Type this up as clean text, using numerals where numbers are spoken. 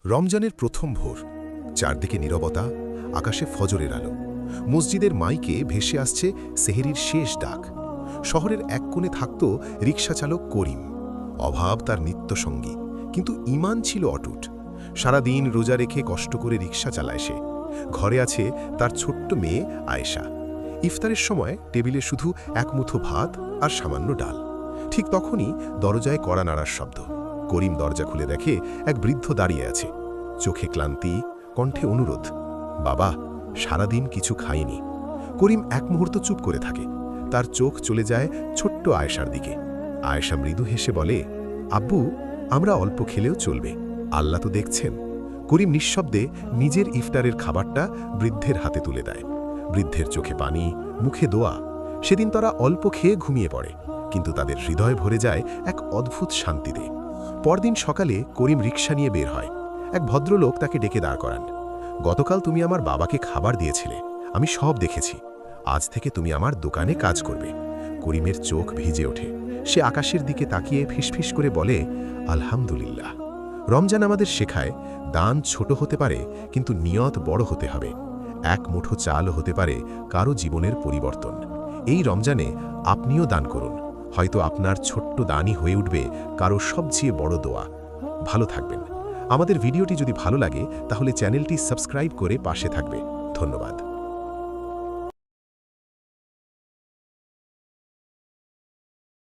রমজানের প্রথম ভোর, চারদিকে নীরবতা, আকাশে ফজরের আলো। মসজিদের মাইকে ভেসে আসছে সেহরির শেষ ডাক। শহরের এক কোণে থাকত রিকশাচালক করিম। অভাব তার নিত্যসঙ্গী, কিন্তু ঈমান ছিল অটুট। সারাদিন রোজা রেখে কষ্ট করে রিকশা চালায় সে। ঘরে আছে তার ছোট্ট মেয়ে আয়েশা। ইফতারের সময় টেবিলে শুধু এক মুঠো ভাত আর সামান্য ডাল। ঠিক তখনই দরজায় কড়া নাড়ার শব্দ। করিম দরজা খুলে দেখে এক বৃদ্ধ দাঁড়িয়ে আছে, চোখে ক্লান্তি, কণ্ঠে অনুরোধ। বাবা, সারাদিন কিছু খাইনি। করিম এক মুহূর্ত চুপ করে থাকে। তার চোখ চলে যায় ছোট্ট আয়েশার দিকে। আয়েশা মৃদু হেসে বলে, আব্বু, আমরা অল্প খেলেও চলবে, আল্লাহ তো দেখছেন। করিম নিঃশব্দে নিজের ইফতারের খাবারটা বৃদ্ধের হাতে তুলে দেয়। বৃদ্ধের চোখে পানি, মুখে দোয়া। সেদিন তারা অল্প খেয়ে ঘুমিয়ে পড়ে, কিন্তু তাদের হৃদয় ভরে যায় এক অদ্ভুত শান্তিতে। পরদিন সকালে করিম রিকশা নিয়ে বের হয়। এক ভদ্রলোক তাকে ডেকে দাঁড় করান। গতকাল তুমি আমার বাবাকে খাবার দিয়েছিলে, আমি সব দেখেছি। আজ থেকে তুমি আমার দোকানে কাজ করবে। করিমের চোখ ভিজে ওঠে। সে আকাশের দিকে তাকিয়ে ফিসফিস করে বলে, আলহামদুলিল্লাহ। রমজান আমাদের শেখায়, দান ছোট হতে পারে, কিন্তু নিয়ত বড় হতে হবে। এক মুঠো চালও হতে পারে কারো জীবনের পরিবর্তন। এই রমজানে আপনিও দান করুন, হয়তো আপনার ছোট্ট দানই হয়ে উঠবে কারো সবচেয়ে বড় দোয়া। ভালো থাকবেন। আমাদের ভিডিওটি যদি ভালো লাগে তাহলে চ্যানেলটি সাবস্ক্রাইব করে পাশে থাকবে। ধন্যবাদ।